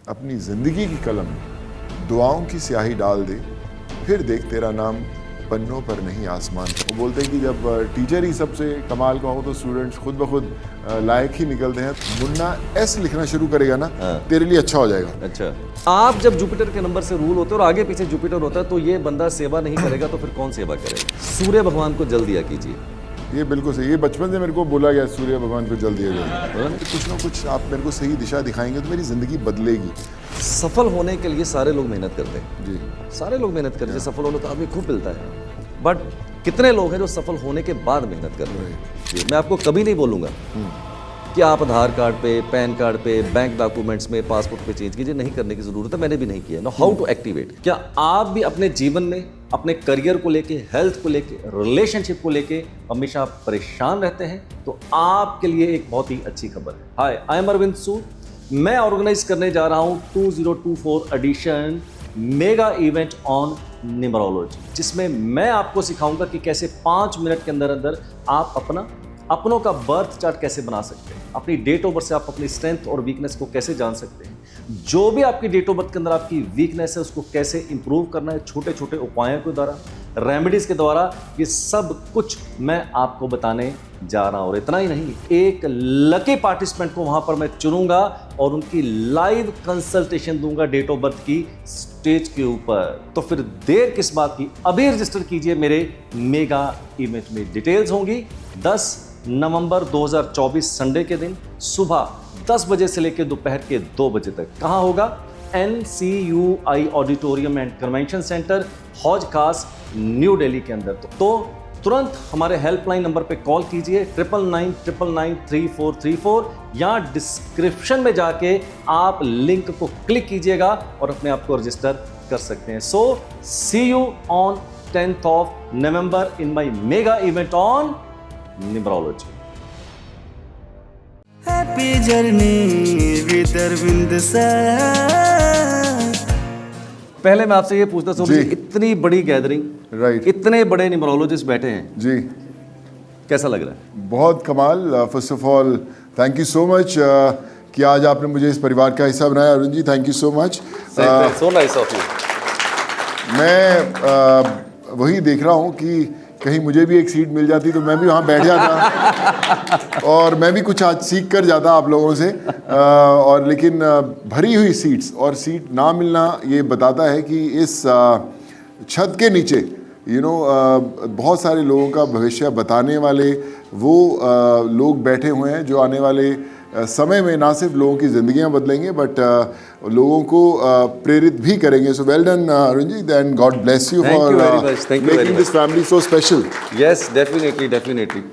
अपनी ज़िंदगी की कलम में दुआओं की स्याही डाल दे, फिर देख तेरा नाम पन्नों पर नहीं आसमान। वो बोलते हैं कि जब टीचर ही सबसे कमाल का हो तो स्टूडेंट्स खुद ब खुद लायक ही निकलते हैं। मुन्ना एस लिखना शुरू करेगा ना, तेरे लिए अच्छा हो जाएगा। अच्छा, आप जब जुपिटर के नंबर से रूल होते हैं और आगे पीछे जुपिटर होता है तो ये बंदा सेवा नहीं करेगा तो फिर कौन सेवा करेगा? सूर्य भगवान को जल दिया कीजिए। ये बिल्कुल सही, ये बचपन से मेरे को बोला गया सूर्य भगवान को जल दिया जाएगा। कुछ ना कुछ आप मेरे को सही दिशा दिखाएंगे तो मेरी ज़िंदगी बदलेगी। सफल होने के लिए सारे लोग मेहनत करते हैं जी, सारे लोग मेहनत करते हैं। सफल होने तो आदमी खूब मिलता है, बट कितने लोग हैं जो सफल होने के बाद मेहनत कर रहे हैं? मैं आपको कभी नहीं बोलूंगा कि आप आधार कार्ड पे, पैन कार्ड पे, बैंक डॉक्यूमेंट्स में, पासपोर्ट पे चेंज कीजिए, नहीं करने की जरूरत है। मैंने भी नहीं किया। No how to activate. क्या आप भी अपने जीवन में अपने करियर को लेके, हेल्थ को लेके, रिलेशनशिप को लेके हमेशा परेशान रहते हैं? तो आपके लिए एक बहुत ही अच्छी खबर है। Hi, I am Arvind Sood. मैं ऑर्गेनाइज करने जा रहा हूं 2024 edition mega event on numerology, जिसमें मैं आपको सिखाऊंगा कि कैसे 5 मिनट के अंदर अंदर आप अपनों का बर्थ चार्ट कैसे बना सकते हैं। अपनी डेट ऑफ बर्थ से आप अपनी स्ट्रेंथ और वीकनेस को कैसे जान सकते हैं। जो भी आपकी डेट ऑफ बर्थ के अंदर आपकी वीकनेस है उसको कैसे इंप्रूव करना है, छोटे छोटे उपायों के द्वारा, रेमेडीज के द्वारा, ये सब कुछ मैं आपको बताने जा रहा हूं। और इतना ही नहीं, एक लकी पार्टिसिपेंट को वहां पर मैं चुनूंगा और उनकी लाइव कंसल्टेशन दूंगा डेट ऑफ बर्थ की स्टेज के ऊपर। तो फिर देर किस बात की, अभी रजिस्टर कीजिए मेरे मेगा इवेंट में। डिटेल्स होंगी 10 नवंबर 2024 संडे के दिन सुबह 10 बजे से लेकर दोपहर के 2 बजे तक। कहां होगा? NCUI auditorium and convention centre, हौज खास, न्यू दिल्ली के अंदर। तो तुरंत हमारे हेल्पलाइन नंबर पे कॉल कीजिए 9999993434, या डिस्क्रिप्शन में जाके आप लिंक को क्लिक कीजिएगा और अपने आप को रजिस्टर कर सकते हैं। So see you on 10th of November in my mega event on numerology. Happy journey with Arvind sir. पहले मैं आपसे ये पूछता हूँ, इतनी बड़ी गैदरिंग, राइट, इतने बड़े न्यूमरोलॉजिस्ट बैठे हैं जी, कैसा लग रहा है? बहुत कमाल। First of all thank you so much कि आज आपने मुझे इस परिवार का हिस्सा बनाया। Arun ji, thank you so much. So nice of you. मैं वही देख रहा हूँ कि कहीं मुझे भी एक सीट मिल जाती तो मैं भी वहाँ बैठ जाता और मैं भी कुछ आज सीख कर जाता आप लोगों से। और लेकिन भरी हुई सीट्स और सीट ना मिलना ये बताता है कि इस छत के नीचे बहुत सारे लोगों का भविष्य बताने वाले वो लोग बैठे हुए हैं जो आने वाले समय में ना सिर्फ लोगों की ज़िंदगियां बदलेंगे बट लोगों को प्रेरित भी करेंगे। So well done Arun ji, and God bless you for making this family so special. Yes, definitely.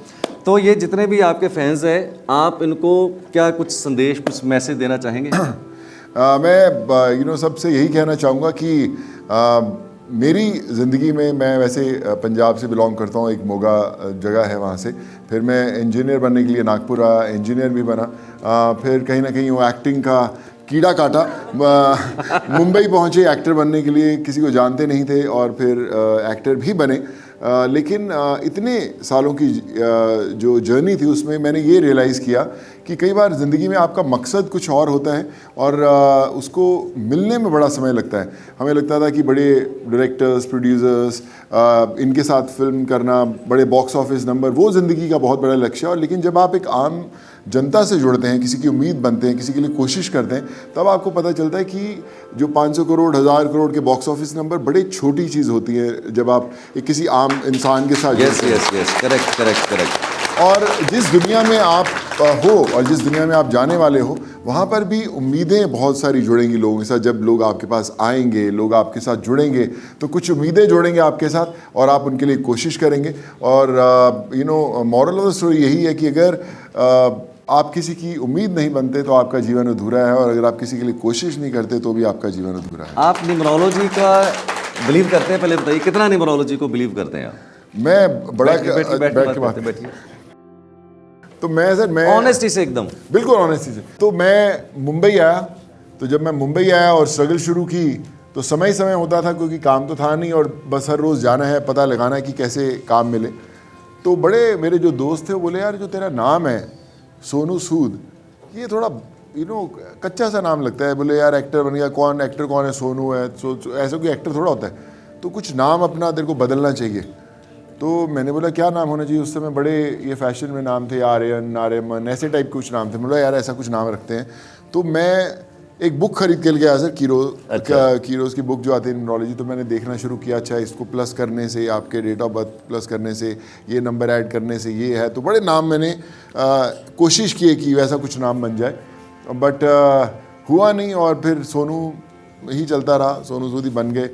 तो ये जितने भी आपके फैंस हैं, आप इनको क्या कुछ संदेश, कुछ मैसेज देना चाहेंगे? मैं सबसे यही कहना चाहूँगा कि मेरी ज़िंदगी में, मैं वैसे पंजाब से बिलोंग करता हूँ, एक मोगा जगह है वहाँ से। फिर मैं इंजीनियर बनने के लिए नागपुर आया, इंजीनियर भी बना। फिर कहीं ना कहीं वो एक्टिंग का कीड़ा काटा। मुंबई पहुँचे एक्टर बनने के लिए, किसी को जानते नहीं थे और फिर एक्टर भी बने। लेकिन इतने सालों की जो जर्नी थी उसमें मैंने ये रियलाइज़ किया कि कई बार ज़िंदगी में आपका मकसद कुछ और होता है और उसको मिलने में बड़ा समय लगता है। हमें लगता था कि बड़े डायरेक्टर्स, प्रोड्यूसर्स, इनके साथ फिल्म करना, बड़े बॉक्स ऑफिस नंबर, वो ज़िंदगी का बहुत बड़ा लक्ष्य है। और लेकिन जब आप एक आम जनता से जुड़ते हैं, किसी की उम्मीद बनते हैं, किसी के लिए कोशिश करते हैं, तब आपको पता चलता है कि जो 500 करोड़, 1000 करोड़ के बॉक्स ऑफिस नंबर बड़ी छोटी चीज़ होती है जब आप एक किसी आम इंसान के साथ। Yes, correct. और जिस दुनिया में आप हो और जिस दुनिया में आप जाने वाले हो, वहाँ पर भी उम्मीदें बहुत सारी जुड़ेंगी लोगों के साथ। जब लोग आपके पास आएंगे, लोग आपके साथ जुड़ेंगे, तो कुछ उम्मीदें जोड़ेंगे आपके साथ और आप उनके लिए कोशिश करेंगे। और मॉरल ऑफ द स्टोरी यही है कि अगर आप किसी की उम्मीद नहीं बनते तो आपका जीवन अधूरा है, और अगर आप किसी के लिए कोशिश नहीं करते तो भी आपका जीवन अधूरा है। आप न्यूमरोलॉजी का बिलीव करते हैं? पहले बताइए, कितना न्यूमरोलॉजी को बिलीव करते हैं आप? मैं बड़ा बैठिए। तो मैं ऑनेस्टी से, एकदम बिल्कुल ऑनेस्टी से, तो मैं मुंबई आया। तो जब मैं मुंबई आया और स्ट्रगल शुरू की तो समय होता था, क्योंकि काम तो था नहीं और बस हर रोज़ जाना है, पता लगाना है कि कैसे काम मिले। तो बड़े मेरे जो दोस्त थे वो बोले, यार जो तेरा नाम है सोनू सूद, ये थोड़ा यू नो कच्चा सा नाम लगता है, बोले यार एक्टर बन गया, कौन एक्टर कौन है, सोनू है, ऐसा कोई एक्टर थोड़ा होता है, तो कुछ नाम अपना तेरे को बदलना चाहिए। तो मैंने बोला क्या नाम होना चाहिए, उस समय बड़े ये फैशन में नाम थे, आर्यन, आर्यमन, ऐसे टाइप के कुछ नाम थे। बोला यार ऐसा कुछ नाम रखते हैं। तो मैं एक बुक खरीद के ले गया सर, कीरोज की बुक जो आती है न्यूमरोलॉजी, तो मैंने देखना शुरू किया, अच्छा इसको प्लस करने से, आपके डेट ऑफ बर्थ प्लस करने से, ये नंबर ऐड करने से ये है। तो बड़े नाम मैंने कोशिश की कि वैसा कुछ नाम बन जाए, बट हुआ नहीं। और फिर सोनू ही चलता रहा, सोनू सूदी बन गए।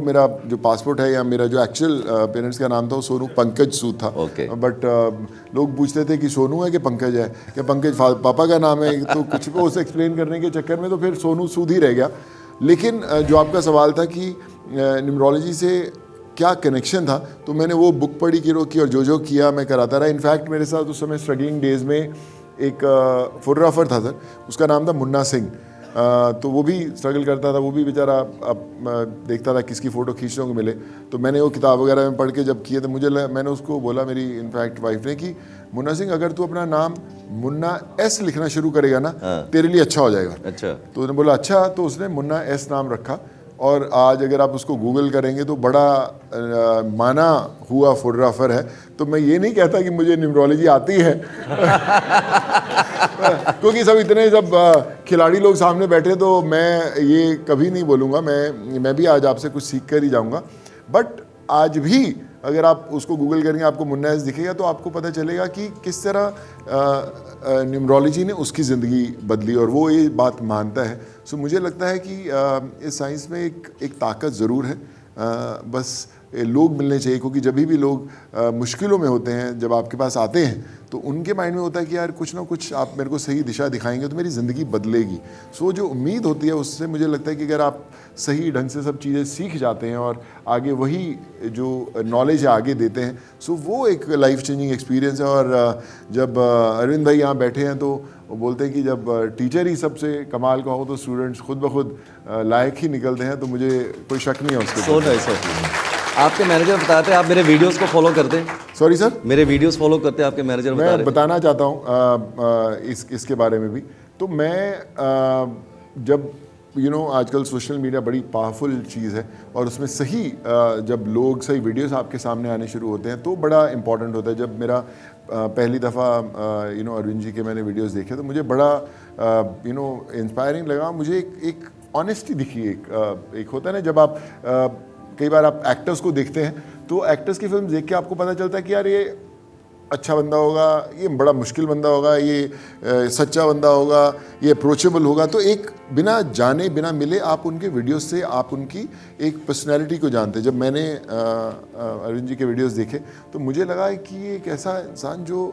मेरा जो पासपोर्ट है या मेरा जो एक्चुअल पेरेंट्स का नाम था वो सोनू पंकज सूद था। बट लोग पूछते थे कि सोनू है कि पंकज है, क्या पंकज पापा का नाम है, तो कुछ को उसे एक्सप्लेन करने के चक्कर में तो फिर सोनू सूद ही रह गया। लेकिन जो आपका सवाल था कि न्यूमरोलॉजी से क्या कनेक्शन था, तो मैंने वो बुक पढ़ी कीरो की और जो किया मैं कराता रहा। इनफैक्ट मेरे साथ उस समय स्ट्रगलिंग डेज में एक फोटोग्राफर था सर, उसका नाम था मुन्ना सिंह। तो वो भी स्ट्रगल करता था, वो भी बेचारा अब देखता था किसकी फ़ोटो खींचने को मिले। तो मैंने वो किताब वगैरह में पढ़ के जब किए तो मैंने उसको बोला, मेरी इनफैक्ट वाइफ ने, कि मुन्ना सिंह अगर तू अपना नाम मुन्ना एस लिखना शुरू करेगा ना, तेरे लिए अच्छा हो जाएगा। अच्छा। तो उसने बोला अच्छा, तो उसने मुन्ना एस नाम रखा। और आज अगर आप उसको गूगल करेंगे तो बड़ा माना हुआ फोटोग्राफर है। तो मैं ये नहीं कहता कि मुझे न्यूमरोलॉजी आती है क्योंकि सब खिलाड़ी लोग सामने बैठे, तो मैं ये कभी नहीं बोलूँगा। मैं भी आज आपसे कुछ सीख कर ही जाऊँगा। बट आज भी अगर आप उसको गूगल करेंगे, आपको मुन्ना एस दिखेगा, तो आपको पता चलेगा कि किस तरह न्यूमरोलॉजी ने उसकी ज़िंदगी बदली, और वो ये बात मानता है। सो मुझे लगता है कि इस साइंस में एक ताकत ज़रूर है, बस लोग मिलने चाहिए। क्योंकि जब भी लोग मुश्किलों में होते हैं, जब आपके पास आते हैं, तो उनके माइंड में होता है कि यार कुछ ना कुछ आप मेरे को सही दिशा दिखाएंगे तो मेरी ज़िंदगी बदलेगी। सो जो उम्मीद होती है उससे मुझे लगता है कि अगर आप सही ढंग से सब चीज़ें सीख जाते हैं और आगे वही जो नॉलेज है आगे देते हैं, सो वो एक लाइफ चेंजिंग एक्सपीरियंस है। और जब अरविंद भाई यहाँ बैठे हैं तो वो बोलते हैं कि जब टीचर ही सबसे कमाल का हो तो स्टूडेंट्स खुद ब खुद लायक ही निकलते हैं। तो मुझे कोई शक नहीं है उसके। आपके मैनेजर बताते हैं आप मेरे वीडियोस को फॉलो करते हैं? सॉरी सर, मेरे वीडियोस फॉलो करते हैं आपके मैनेजर? मैं बताना चाहता हूँ इसके बारे में भी। तो मैं जब आजकल सोशल मीडिया बड़ी पावरफुल चीज़ है, और उसमें सही जब लोग सही वीडियोस आपके सामने आने शुरू होते हैं तो बड़ा इंपॉर्टेंट होता है। जब मेरा पहली दफ़ा अरविंद जी के मैंने वीडियोस देखे तो मुझे बड़ा इंस्पायरिंग लगा। मुझे एक ऑनेस्टी दिखी। एक होता है ना, जब आप कई बार आप एक्टर्स को देखते हैं तो एक्टर्स की फिल्म देख के आपको पता चलता है कि यार ये अच्छा बंदा होगा, ये बड़ा मुश्किल बंदा होगा, ये सच्चा बंदा होगा, ये अप्रोचेबल होगा। तो एक बिना जाने बिना मिले आप उनके वीडियोस से आप उनकी एक पर्सनैलिटी को जानते हैं। जब मैंने अरविंद जी के वीडियोस देखे तो मुझे लगा कि ये एक ऐसा इंसान जो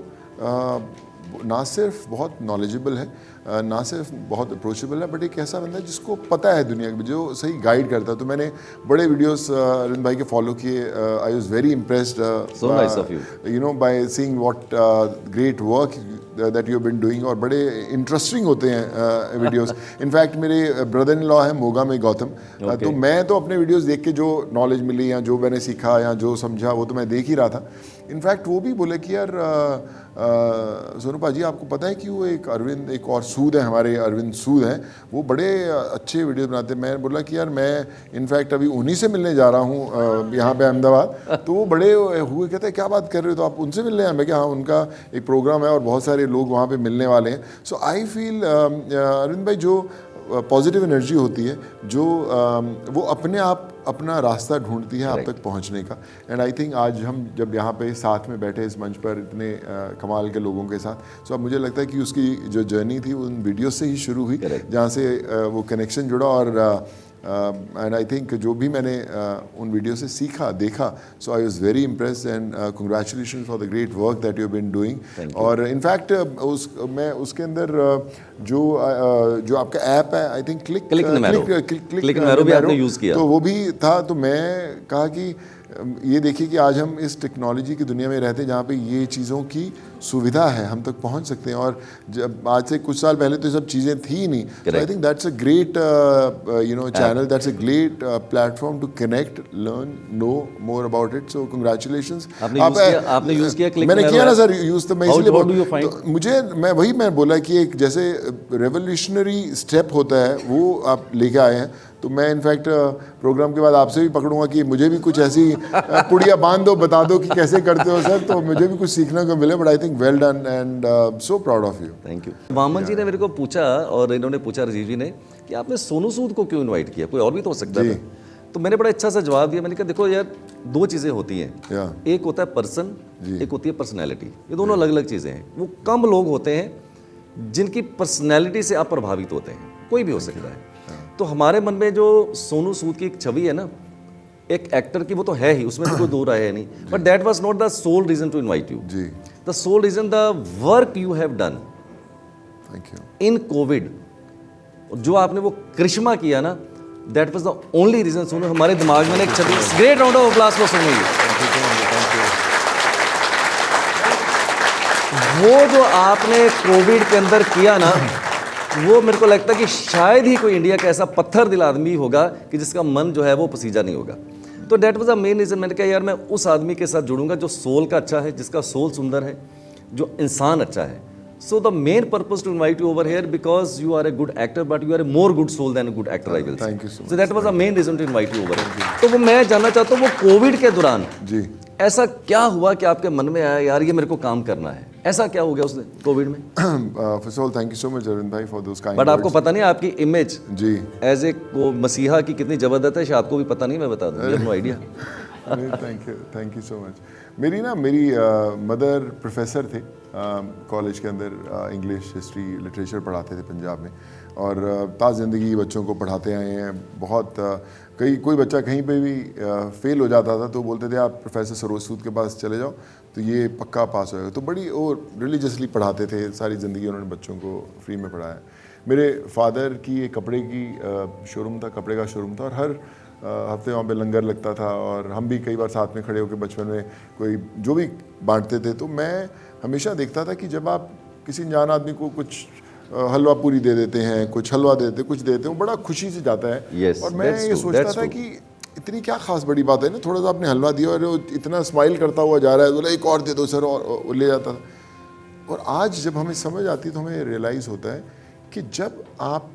ना सिर्फ बहुत नॉलेजेबल है, ना सिर्फ बहुत अप्रोचेबल है, बट एक ऐसा बंदा है जिसको पता है दुनिया की, जो सही गाइड करता है। तो मैंने बड़े वीडियोस अरविंद भाई के फॉलो किए। I was very impressed by seeing what great work that you have been doing, और बड़े इंटरेस्टिंग होते हैं वीडियोस। इनफैक्ट मेरे ब्रदर इन लॉ है मोगा में गौतम, तो मैं तो अपने वीडियोस देख के जो नॉलेज मिली या जो मैंने सीखा या जो समझा वो तो मैं देख ही रहा था। इनफैक्ट वो भी बोले कि यार सोनू पाजी आपको पता है कि वो एक और सूद है, हमारे अरविंद सूद हैं, वो बड़े अच्छे वीडियो बनाते हैं। मैं बोला कि यार मैं इनफैक्ट अभी उन्हीं से मिलने जा रहा हूँ यहाँ पे अहमदाबाद। तो वो बड़े हुए, कहते हैं क्या बात कर रहे हो, तो आप उनसे मिलने हैं? मैं क्या, हाँ उनका एक प्रोग्राम है और बहुत सारे लोग वहाँ पे मिलने वाले हैं। सो आई फील अरविंद भाई जो पॉजिटिव एनर्जी होती है, जो वो अपने आप अपना रास्ता ढूंढती है आप तक पहुंचने का। एंड आई थिंक आज हम जब यहाँ पे साथ में बैठे इस मंच पर इतने कमाल के लोगों के साथ, सो अब मुझे लगता है कि उसकी जो जर्नी थी उन वीडियो से ही शुरू हुई, जहाँ से वो कनेक्शन जुड़ा। और एंड आई थिंक जो भी मैंने उन वीडियो से सीखा देखा, so I was very impressed and congratulations for the great work that you have been doing. और इनफैक्ट मैं उसके अंदर जो आपका ऐप है, आई थिंक क्लिक नैरो भी आपने यूज़ किया, तो वो भी था। तो मैं कहा कि ये देखिए कि आज हम इस टेक्नोलॉजी की दुनिया में रहते हैं जहाँ पे ये चीज़ों की सुविधा है, हम तक पहुँच सकते हैं। और जब आज से कुछ साल पहले तो ये सब चीज़ें थी ही नहीं। So I think that's a great channel, that's a great platform to connect, learn, know more about it. So congratulations. आपने यूज़ किया क्लिक? मैंने किया ना सर यूज़, तो मैं इसलिए How do you find? तो मुझे मैं बोला कि एक जैसे रेवोल्यूशनरी स्टेप होता है वो आप लेके आए हैं। तो मैं इनफैक्ट प्रोग्राम के बाद आपसे भी पकड़ूंगा कि मुझे भी कुछ ऐसी पुड़िया बांध दो, बता दो कि कैसे करते हो सर, तो मुझे भी कुछ सीखने को मिले। But I think well done and so proud of you. Thank you. Vaman ji ने मेरे को पूछा और इन्होंने पूछा राजीव जी ने कि आपने सोनू सूद को क्यों इन्वाइट किया, कोई और भी तो हो सकता है। तो मैंने बड़ा अच्छा सा जवाब दिया। मैंने कहा देखो यार, दो चीज़ें होती हैं, एक होता है पर्सन, एक होती है पर्सनैलिटी। ये दोनों अलग अलग चीज़ें हैं। वो कम लोग होते हैं जिनकी पर्सनैलिटी से आप प्रभावित होते हैं, कोई भी हो सकता है। तो हमारे मन में जो सोनू सूद की एक छवि है ना, एक एक्टर की, वो तो है ही, उसमें तो कोई दो राय है नहीं। But that was not the sole reason to invite you. The sole reason, the work you have done in COVID, जो आपने वो करिश्मा किया ना, that was the only reason. Sonu, हमारे दिमाग में एक छवि। Great round of applause for Sonu. वो जो आपने कोविड के अंदर किया ना, वो मेरे को लगता है कि शायद ही कोई इंडिया का ऐसा पत्थर दिल आदमी होगा कि जिसका मन जो है वो पसीजा नहीं होगा। तो that was the main reason. मैंने कहा यार मैं उस आदमी के साथ जुड़ूंगा जो सोल का अच्छा है, जिसका सोल सुंदर है, जो इंसान अच्छा है। So the main purpose to invite you over here because you are a good actor, but you are a more good soul than a good actor, I will say. Thank you so so that was the main reason to invite you over here. तो वो मैं जानना चाहता हूँ, वो Covid के दौरान जी ऐसा क्या हुआ कि आपके मन में आया यार ये मेरे को काम करना है? ऐसा क्या हो गया उसने कोविड में? First of all thank you so much Arvind भाई फॉर दोस काइंड बट आपको पता नहीं आपकी इमेज जी एज ए मसीहा की कितनी जबरदस्त है, शायद आपको भी पता नहीं, मैं बता दूं, no idea. Thank you so much. मेरी मदर प्रोफेसर थे कॉलेज के अंदर, इंग्लिश, हिस्ट्री, लिटरेचर पढ़ाते थे पंजाब में, और ताज़ ज़िंदगी बच्चों को पढ़ाते आए हैं। बहुत कोई बच्चा कहीं पे भी फेल हो जाता था तो बोलते थे आप प्रोफेसर सरोज सूद के पास चले जाओ तो ये पक्का पास होएगा। तो बड़ी और रिलीजियसली पढ़ाते थे, सारी ज़िंदगी उन्होंने बच्चों को फ्री में पढ़ाया। मेरे फादर की एक कपड़े की शोरूम था, कपड़े का शोरूम था, और हर हफ्ते वहाँ पे लंगर लगता था, और हम भी कई बार साथ में खड़े होकर बचपन में कोई जो भी बांटते थे। तो मैं हमेशा देखता था कि जब आप किसी अनजान आदमी को कुछ हलवा पूरी दे देते हैं, कुछ हलवा दे देते, कुछ देते हैं, वो बड़ा खुशी से जाता है। Yes, और मैं ये सोचता था कि इतनी क्या खास बड़ी बात है ना, थोड़ा सा आपने हलवा दिया और वो इतना स्माइल करता हुआ जा रहा है, बोला एक और दे दो सर, और ले जाता था। और आज जब हमें समझ आती है तो हमें रियलाइज़ होता है कि जब आप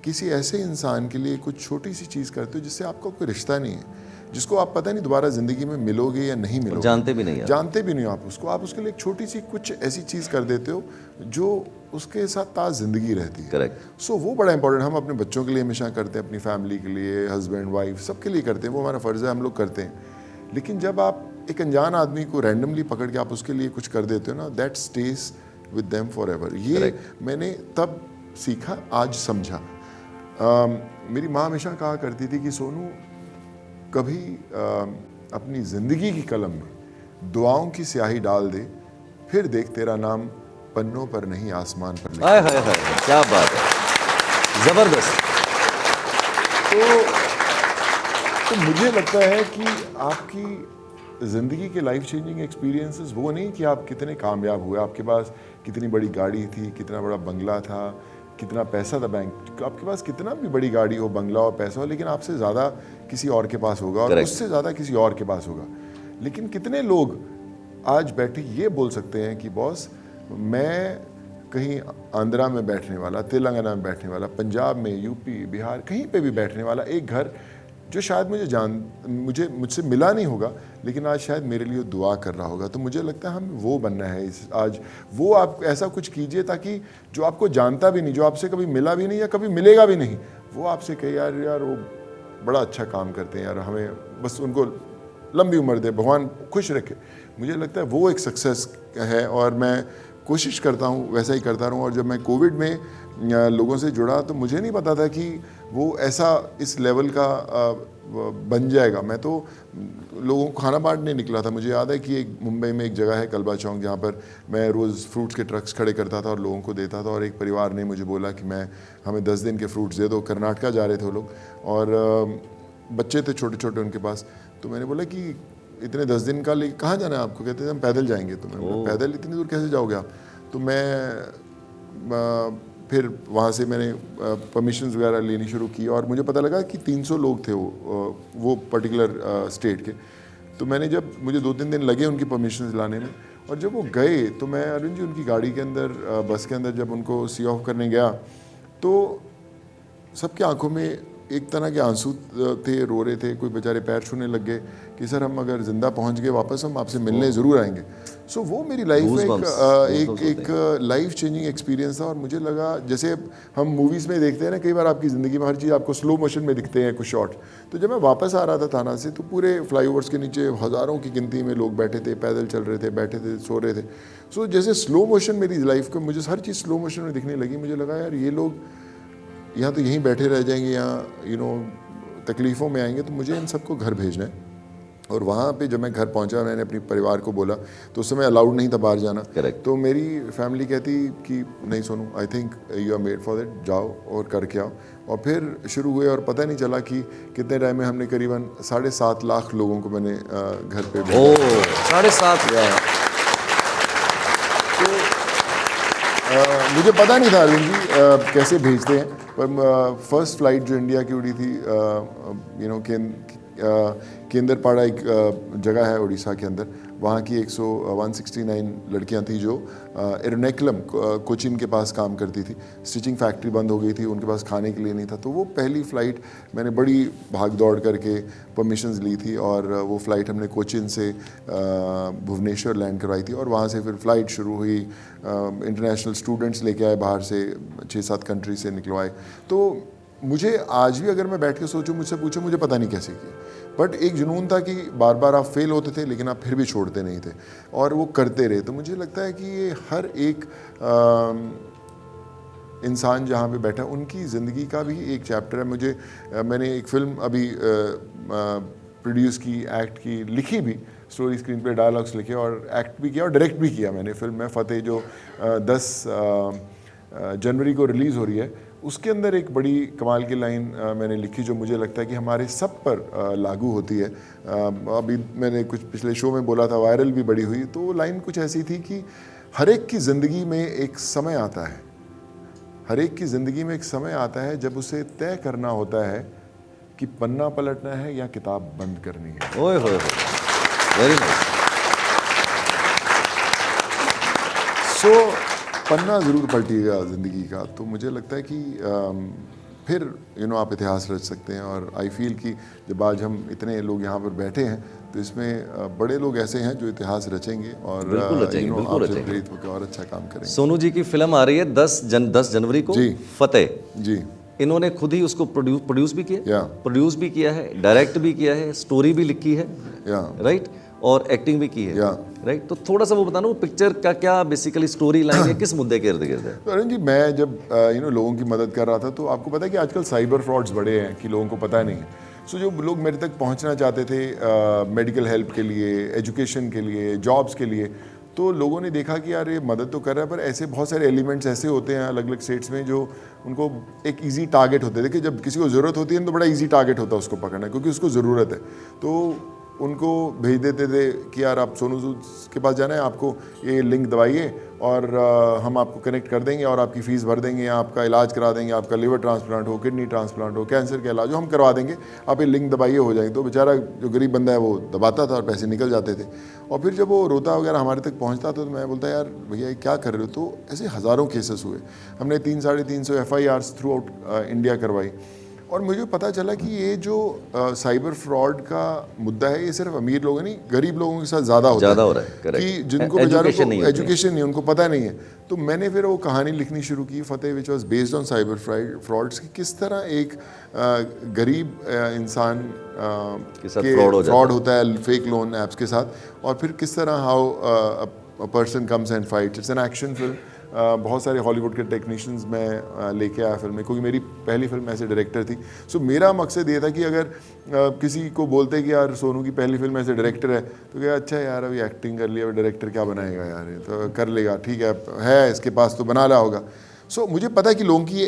किसी ऐसे इंसान के लिए कुछ छोटी सी चीज़ करते हो जिससे आपका कोई रिश्ता नहीं है, जिसको आप पता नहीं दोबारा ज़िंदगी में मिलोगे या नहीं मिलोगे, जानते भी नहीं, जानते भी नहीं आप उसको, आप उसके लिए एक छोटी सी कुछ ऐसी चीज़ कर देते हो जो उसके साथ ताज़ ज़िंदगी रहती है। करेक्ट। सो वो बड़ा इंपॉर्टेंट। हम अपने बच्चों के लिए हमेशा करते हैं, अपनी फैमिली के लिए, हस्बैंड वाइफ सबके लिए करते हैं, वो हमारा फ़र्ज़ है, हम लोग करते हैं। लेकिन जब आप एक अनजान आदमी को रैंडमली पकड़ के आप उसके लिए कुछ कर देते हो ना, that stage with them for ever. ये मैंने तब सीखा, आज समझा। मेरी माँ हमेशा कहा करती थी कि सोनू कभी अपनी ज़िंदगी की कलम में दुआओं की स्याही डाल दे, फिर देख तेरा नाम पन्नों पर नहीं आसमान पर लिखा। हाय हाय हाय, क्या बात है, ज़बरदस्त। तो मुझे लगता है कि आपकी ज़िंदगी के लाइफ चेंजिंग एक्सपीरियंसेस वो नहीं कि आप कितने कामयाब हुए, आपके पास कितनी बड़ी गाड़ी थी, कितना बड़ा बंगला था, कितना पैसा था बैंक, आपके पास कितना भी बड़ी गाड़ी हो, बंगला हो, पैसा हो, लेकिन आपसे ज़्यादा किसी और के पास होगा, और उससे ज़्यादा किसी और के पास होगा। लेकिन कितने लोग आज बैठे ये बोल सकते हैं कि बॉस मैं कहीं आंध्रा में बैठने वाला, तेलंगाना में बैठने वाला, पंजाब में, यूपी, बिहार, कहीं पे भी बैठने वाला एक घर जो शायद मुझसे मिला नहीं होगा, लेकिन आज शायद मेरे लिए दुआ कर रहा होगा। तो मुझे लगता है हमें वो बनना है आज। वो आप ऐसा कुछ कीजिए ताकि जो आपको जानता भी नहीं, जो आपसे कभी मिला भी नहीं या कभी मिलेगा भी नहीं, वो आपसे कहे यार वो बड़ा अच्छा काम करते हैं यार, हमें बस उनको लंबी उम्र दे, भगवान खुश रखे। मुझे लगता है वो एक सक्सेस है, और मैं कोशिश करता हूँ वैसा ही करता रहूँ। और जब मैं कोविड में लोगों से जुड़ा तो मुझे नहीं पता था कि वो ऐसा इस लेवल का बन जाएगा। मैं तो लोगों को खाना बांटने निकला था। मुझे याद है कि एक मुंबई में एक जगह है कलबा चौक, जहाँ पर मैं रोज़ फ्रूट्स के ट्रक्स खड़े करता था और लोगों को देता था। और एक परिवार ने मुझे बोला कि हमें 10 दिन के फ्रूट्स दे दो। कर्नाटका जा रहे थे वो लोग, और बच्चे थे छोटे छोटे उनके पास। तो मैंने बोला कि इतने 10 दिन का लेके कहाँ जाना है आपको? कहते हैं हम पैदल जाएंगे। तो मैंने बोला पैदल इतनी दूर कैसे जाओगे आप? तो मैं फिर वहाँ से मैंने परमिशंस वगैरह लेनी शुरू की और मुझे पता लगा कि 300 लोग थे वो पर्टिकुलर स्टेट के। तो मैंने जब मुझे 2-3 दिन लगे उनकी परमिशंस लाने में, और जब वो गए तो मैं अरुण जी उनकी गाड़ी के अंदर बस के अंदर जब उनको सी ऑफ करने गया तो सबके आंखों में एक तरह के आंसू थे, रो रहे थे, कोई बेचारे पैर छूने लग गए कि सर हम अगर ज़िंदा पहुंच गए वापस हम आपसे मिलने ज़रूर आएंगे। सो वो मेरी लाइफ में एक लाइफ चेंजिंग एक्सपीरियंस था। और मुझे लगा जैसे हम मूवीज़ में देखते हैं ना, कई बार आपकी ज़िंदगी में हर चीज़ आपको स्लो मोशन में दिखते हैं कुछ शॉट। तो जब मैं वापस आ रहा था थाना से तो पूरे फ्लाईओवर्स के नीचे हज़ारों की गिनती में लोग बैठे थे, पैदल चल रहे थे, बैठे थे, सो रहे थे। सो जैसे स्लो मोशन मेरी लाइफ को मुझे हर चीज़ स्लो मोशन में दिखने लगी। मुझे लगा यार ये लोग यहाँ तो यहीं बैठे रह जाएंगे, यहाँ तकलीफ़ों में आएंगे, तो मुझे इन सबको घर भेजना है। और वहाँ पे जब मैं घर पहुँचा मैंने अपने परिवार को बोला, तो उस समय अलाउड नहीं था बाहर जाना। Correct. तो मेरी फैमिली कहती कि नहीं Sonu, I think you are made for that, जाओ और करके आओ। और फिर शुरू हुए और पता नहीं चला कि कितने टाइम में हमने करीबन 7.5 लाख लोगों को मैंने घर पे भेजा। 7.5 मुझे पता नहीं था अरुण जी कैसे भेजते हैं, पर फर्स्ट फ्लाइट जो इंडिया की उड़ी थी केंद्रपाड़ा एक जगह है उड़ीसा के अंदर, वहाँ की 169 लड़कियाँ थी जो एरोनेकुलम कोचिन के पास काम करती थी। स्टिचिंग फैक्ट्री बंद हो गई थी, उनके पास खाने के लिए नहीं था। तो वो पहली फ़्लाइट मैंने बड़ी भाग दौड़ करके परमिशंस ली थी और वो फ़्लाइट हमने कोचिन से भुवनेश्वर लैंड करवाई थी। और वहाँ से फिर फ़्लाइट शुरू हुई, इंटरनेशनल स्टूडेंट्स लेके आए बाहर से, 6-7 कंट्री से निकलवाए। तो मुझे आज भी अगर मैं बैठ के सोचूं, मुझसे पूछो, मुझे पता नहीं कैसे किया, बट एक जुनून था कि बार बार आप फेल होते थे लेकिन आप फिर भी छोड़ते नहीं थे और वो करते रहे। तो मुझे लगता है कि ये हर एक इंसान जहाँ पे बैठा उनकी ज़िंदगी का भी एक चैप्टर है। मैंने एक फ़िल्म अभी प्रोड्यूस की, एक्ट की, लिखी भी, स्टोरी स्क्रीन पे डायलॉग्स लिखे और एक्ट भी किया और डायरेक्ट भी किया मैंने। फिल्म में फतेह जो 10 जनवरी को रिलीज़ हो रही है, उसके अंदर एक बड़ी कमाल की लाइन मैंने लिखी जो मुझे लगता है कि हमारे सब पर लागू होती है। अभी मैंने कुछ पिछले शो में बोला था, वायरल भी बड़ी हुई। तो वो लाइन कुछ ऐसी थी कि हर एक की ज़िंदगी में एक समय आता है, हर एक की ज़िंदगी में एक समय आता है जब उसे तय करना होता है कि पन्ना पलटना है या किताब बंद करनी है। ओए होए, वेरी नाइस। सो पन्ना ज़रूर पलटिएगा ज़िंदगी का। तो मुझे लगता है कि फिर आप इतिहास रच सकते हैं। और आई फील कि जब आज हम इतने लोग यहाँ पर बैठे हैं तो इसमें बड़े लोग ऐसे हैं जो इतिहास रचेंगे और आपसे प्रेरित होकर और अच्छा काम करेंगे। सोनू जी की फिल्म आ रही है 10 जनवरी को, फतेह जी। इन्होंने खुद ही उसको प्रोड्यूस भी किया, या प्रोड्यूस भी किया है, डायरेक्ट भी किया है, स्टोरी भी लिखी है, या राइट, और एक्टिंग भी की है, या राइट। तो थोड़ा सा वो बताना, वो पिक्चर का क्या बेसिकली स्टोरी लाइन है, किस मुद्दे के इर्द गिर्द है? तो अरुण जी, मैं जब लोगों की मदद कर रहा था तो आपको पता है कि आजकल साइबर फ्रॉड्स बड़े हैं कि लोगों को पता नहीं है। सो जो लोग मेरे तक पहुंचना चाहते थे मेडिकल हेल्प के लिए, एजुकेशन के लिए, जॉब्स के लिए, तो लोगों ने देखा कि यार ये मदद तो कर रहा है पर ऐसे बहुत सारे एलिमेंट्स ऐसे होते हैं अलग अलग स्टेट्स में जो उनको एक इजी टारगेट होते हैं। देखिए, जब किसी को ज़रूरत होती है तो बड़ा इजी टारगेट होता है उसको पकड़ना, क्योंकि उसको ज़रूरत है। तो उनको भेज देते थे कि यार आप सोनू के पास जाना है, आपको ये लिंक दबाइए और हम आपको कनेक्ट कर देंगे और आपकी फ़ीस भर देंगे, या आपका इलाज करा देंगे, आपका लिवर ट्रांसप्लांट हो, किडनी ट्रांसप्लांट हो, कैंसर का इलाज हो, हम करवा देंगे, आप ये लिंक दबाइए, हो जाएंगे। तो बेचारा जो गरीब बंदा है वो दबाता था और पैसे निकल जाते थे। और फिर जब वो रोता वगैरह हमारे तक पहुँचता था तो मैं बोलता यार भैया ये क्या कर रहे हो। तो ऐसे हज़ारों केसेस हुए, हमने 300-350 FIRs थ्रू आउट इंडिया करवाई। और मुझे पता चला कि ये जो साइबर फ्रॉड का मुद्दा है ये सिर्फ अमीर लोगों नहीं, गरीब लोगों के साथ ज़्यादा हो रहा है कि जिनको बेचारों को एजुकेशन नहीं, उनको पता नहीं है। तो मैंने फिर वो कहानी लिखनी शुरू की, Fateh, which was based on cyber frauds, कि किस तरह एक गरीब इंसान के फ्रॉड होता है फेक लोन ऐप्स के साथ, और फिर किस तरह how a person comes and fights. It's an action film. बहुत सारे हॉलीवुड के टेक्नीशियंस मैं लेके आया फिल्म में, क्योंकि मेरी पहली फिल्म ऐसे डायरेक्टर थी। सो मेरा मकसद ये था कि अगर किसी को बोलते कि यार सोनू की पहली फिल्म ऐसे डायरेक्टर है, तो क्या अच्छा यार अभी एक्टिंग कर लिया, अभी डायरेक्टर क्या बनाएगा यार, ये तो कर लेगा, ठीक है इसके पास तो बना रहा होगा। सो मुझे पता है कि लोगों की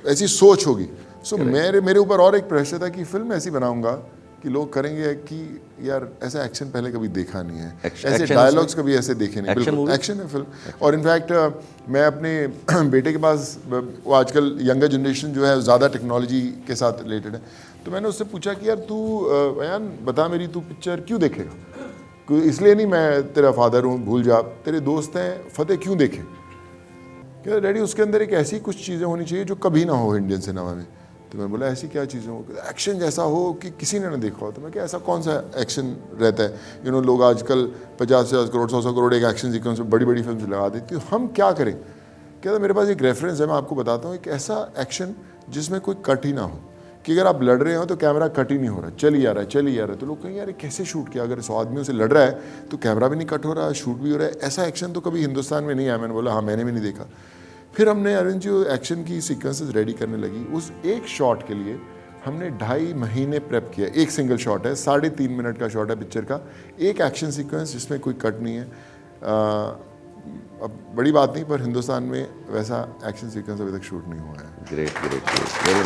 ऐसी सोच होगी। सो मेरे ऊपर और एक प्रेशर था कि फिल्म ऐसी बनाऊंगा कि लोग करेंगे कि यार ऐसा एक्शन पहले कभी देखा नहीं है, ऐसे डायलॉग्स कभी ऐसे देखे नहीं। बिल्कुल एक्शन है फिल्म। और इनफैक्ट मैं अपने बेटे के पास, वो आजकल यंगर जनरेशन जो है ज़्यादा टेक्नोलॉजी के साथ रिलेटेड है, तो मैंने उससे पूछा कि यार तू अयान बता मेरी, तू पिक्चर क्यों देखेगा? इसलिए नहीं मैं तेरा फादर हूँ भूल जा, तेरे दोस्त हैं फतेह क्यों देखे? क्या डैडी उसके अंदर एक ऐसी कुछ चीज़ें होनी चाहिए जो कभी ना हो इंडियन सिनेमा में। तो मैं बोला ऐसी क्या चीज़ें हो? एक्शन जैसा हो कि किसी ने ना देखा हो। तो मैं क्या ऐसा कौन सा एक्शन रहता है? लोग आजकल 50 करोड़ 100 करोड़ एक एक्शन सीक्वेंस में बड़ी बड़ी फिल्म से लगा देती हूँ, हम क्या करें? क्या मेरे पास एक रेफरेंस है, मैं आपको बताता हूँ, एक ऐसा एक्शन जिसमें कोई कट ही ना हो, कि अगर आप लड़ रहे हो तो कैमरा कट ही नहीं हो रहा, चल ही आ रहा है। तो लोग कहेंगे यार कैसे शूट किया? अगर 100 आदमियों से लड़ रहा है तो कैमरा भी नहीं कट हो रहा, शूट भी हो रहा है, ऐसा एक्शन तो कभी हिंदुस्तान में नहीं आया। मैंने बोला हाँ, मैंने भी नहीं देखा। फिर हमने अरविंद जी एक्शन की सीक्वेंसेस रेडी करने लगी। उस एक शॉट के लिए हमने 2.5 महीने प्रेप किया। एक सिंगल शॉट है, 3.5 मिनट का शॉट है पिक्चर का, एक एक्शन सीक्वेंस जिसमें कोई कट नहीं है। अब बड़ी बात नहीं, पर हिंदुस्तान में वैसा एक्शन सीक्वेंस अभी तक शूट नहीं हुआ है। ग्रेट, वेरी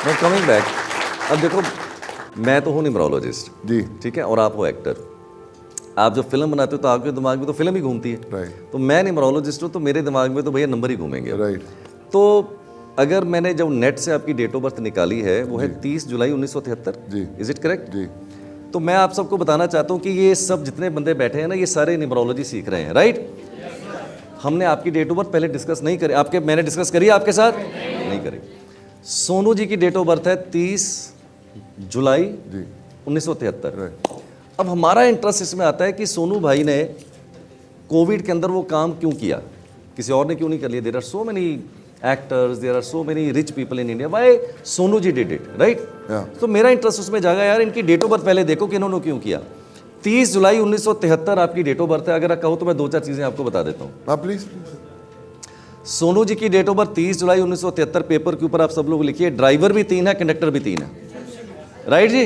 मैं कमिंग बैक। अब देखो, मैं तो हूँ न्यूमरोलॉजिस्ट जी, ठीक है, और आप हो एक्टर। आप जब फिल्म बनाते हो तो आपके दिमाग में तो फिल्म ही घूमती है, राइट। तो मैं न्यूमरोलॉजिस्ट हूँ, तो मेरे दिमाग में तो भैया नंबर ही घूमेंगे, राइट। तो अगर मैंने जब नेट से आपकी डेट ऑफ बर्थ निकाली है वो है 30 जुलाई 1973, जी, इज इट करेक्ट? जी। तो मैं आप सबको बताना चाहता हूँ कि ये सब जितने बंदे बैठे हैं ना, ये सारे न्यूमरोलॉजी सीख रहे हैं, राइट? हमने आपकी डेट ऑफ बर्थ पहले डिस्कस नहीं करी, मैंने डिस्कस करी आपके साथ? नहीं करी। सोनू जी की डेट ऑफ बर्थ है 30 जुलाई 1973। अब हमारा इंटरेस्ट इसमें आता है कि सोनू भाई ने कोविड के अंदर वो काम क्यों किया, किसी और ने क्यों नहीं कर लिया? There are so many actors, there are so many rich people in India, why Sonu ji did it, right? तो मेरा इंटरेस्ट उसमें जागा, यार इनकी डेट ऑफ बर्थ पहले देखो कि इन्होंने क्यों किया। 30 जुलाई 1973 आपकी डेट ऑफ बर्थ है। अगर कहो तो मैं 2-4 चीजें आपको बता देता हूँ। प्लीज। सोनू जी की डेट ऑफ बर्थ 30 जुलाई 1973, पेपर के ऊपर आप सब लोग लिखिए, ड्राइवर भी 3 है, कंडक्टर भी 3 है, राइट जी?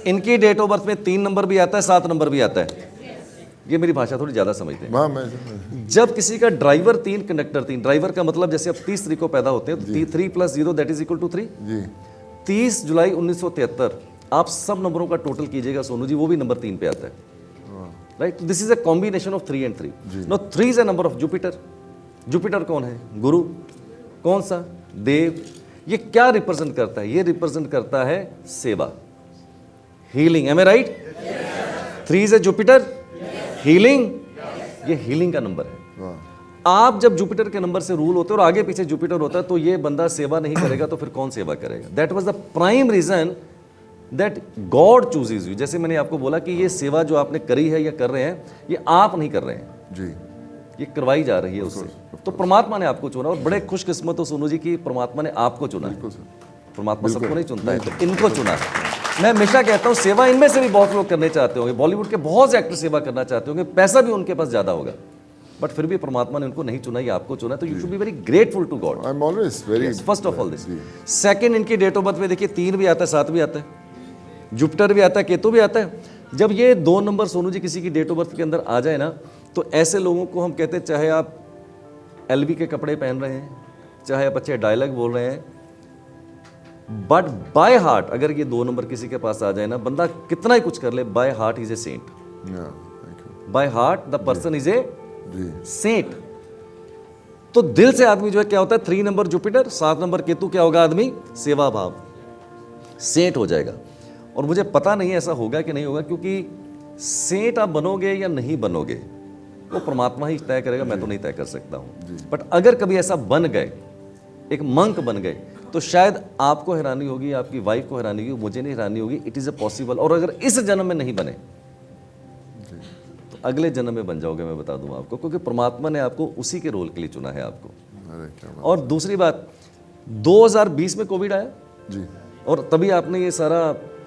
इनकी डेट ऑफ बर्थ में 3 नंबर भी आता है, 7 नंबर भी आता है। ये मेरी भाषा थोड़ी ज़्यादा समझते हैं। जब किसी का ड्राइवर 3 कंडक्टर 3, ड्राइवर का मतलब जैसे अब 30 तारीख को पैदा होते हैं तो 3 + 0 दैट इज इक्वल टू 3 जी। 30 जुलाई 1973 आप सब नंबरों का टोटल कीजिएगा सोनू जी, वो भी नंबर 3 पे आता है, right? This is a combination of 3 and 3। No 3 is a number of Jupiter. Jupiter कौन है? गुरु। कौन सा? देव। ये क्या रिप्रेजेंट करता है? ये रिप्रेजेंट करता है सेवा, healing. Am I right? 3 is a Jupiter, healing, ये हीलिंग का नंबर है। आप जब जुपिटर के नंबर से रूल होते हो और आगे पीछे जुपिटर होता है तो ये बंदा सेवा नहीं करेगा तो फिर कौन सेवा करेगा? That was the prime reason that God chooses you. जैसे मैंने आपको बोला कि ये सेवा जो आपने करी है या कर रहे हैं, ये आप नहीं कर रहे हैं जी, ये करवाई जा रही है उससे। तो परमात्मा ने आपको चुना और बड़े खुशकिस्मत हो सोनू जी की परमात्मा ने आपको चुना है। परमात्मा सबको नहीं चुनता है, तो इनको चुना है। मैं हमेशा कहता हूँ सेवा इनमें से भी बहुत लोग करने चाहते होंगे, बॉलीवुड के बहुत से एक्टर सेवा करना चाहते होंगे, पैसा भी उनके पास ज्यादा होगा, बट फिर भी परमात्मा ने उनको नहीं चुना, ये आपको चुना। तो you should be very grateful to God. I am always very. First of all this. Second, इनकी डेट ऑफ बर्थ में देखिए 3 भी आता है, 7 भी आता है, जुपिटर भी आता है, केतु भी आता है। जब ये 2 नंबर सोनू जी किसी की डेट ऑफ बर्थ के अंदर आ जाए ना, तो ऐसे लोगों को हम कहते हैं, चाहे आप एलवी के कपड़े पहन रहे हैं, चाहे आप अच्छे डायलॉग बोल रहे हैं, बट बाय हार्ट अगर ये 2 नंबर किसी के पास आ जाए ना, बंदा कितना ही कुछ कर ले, by heart is a saint. By heart the person is a saint. तो दिल से आदमी जो है क्या होता है, 3 नंबर जुपिटर, 7 नंबर केतु, क्या होगा आदमी? सेवा भाव, सेंट हो जाएगा। और मुझे पता नहीं ऐसा होगा कि नहीं होगा, क्योंकि सेंट आप बनोगे या नहीं बनोगे वो परमात्मा ही तय करेगा, मैं तो नहीं तय कर सकता हूं। बट अगर कभी ऐसा बन गए, एक मंक बन गए, तो शायद आपको हैरानी होगी, आपकी वाइफ को हैरानी होगी, मुझे नहीं हैरानी होगी। It is a possible. और अगर इस जन्म में नहीं बने तो अगले जन्म में बन जाओगे, मैं बता दूं आपको, क्योंकि परमात्मा ने आपको उसी के रोल के लिए चुना है आपको। और दूसरी बात, 2020 में कोविड आया जी, और तभी आपने ये सारा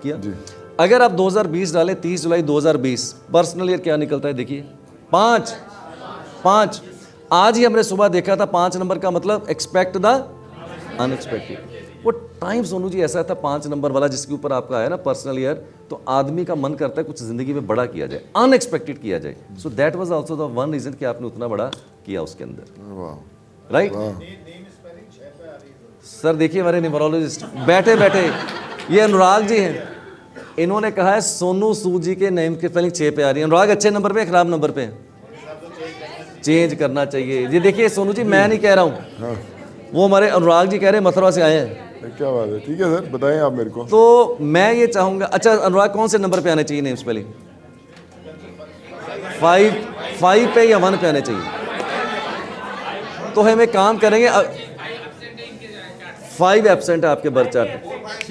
किया जी। अगर आप 2020 डालें, 30 जुलाई 2020, पर्सनल ईयर क्या निकलता है देखिए, 5। आज ही हमने सुबह देखा था 5 नंबर का मतलब एक्सपेक्ट द अनएक्सपेक्टेड। वो टाइम सोनू जी ऐसा था 5 नंबर वाला जिसके ऊपर आपका आया ना पर्सनल ईयर, तो आदमी का मन करता है कुछ जिंदगी में बड़ा किया जाए, अनएक्सपेक्टेड किया जाए। So that was also the one reason कि आपने उतना बड़ा किया उसके अंदर, राइट? सर देखिए हमारे न्यूमरोलॉजिस्ट बैठे बैठे, ये अनुराग जी हैं, इन्होंने कहा है सोनू सूद जी के नेम की स्पेलिंग 6 पे आ रही है। अनुराग अच्छे नंबर पे, खराब नंबर पे? चेंज करना चाहिए। ये देखिए सोनू जी, मैं नहीं कह रहा हूँ, वो हमारे अनुराग जी कह रहे हैं, मथुरा से आए हैं। क्या बात है, ठीक है सर, बताएं आप मेरे को। तो मैं ये चाहूँगा, अच्छा अनुराग कौन से नंबर पे आने चाहिए नेम स्पेलिंग? 5 पे या 1 पे आने चाहिए? तो हम एक काम करेंगे, 5 एब्सेंट है आपके बर्थ चार्ट में।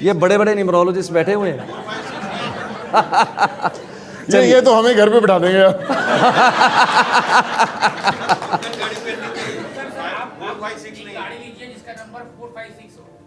ये बड़े बड़े न्यूमरोलॉजिस्ट बैठे हुए हैं। ये तो हमें घर पे बिठा देंगे आप। गाड़ी लीजिए जिसका नंबर 456 हो।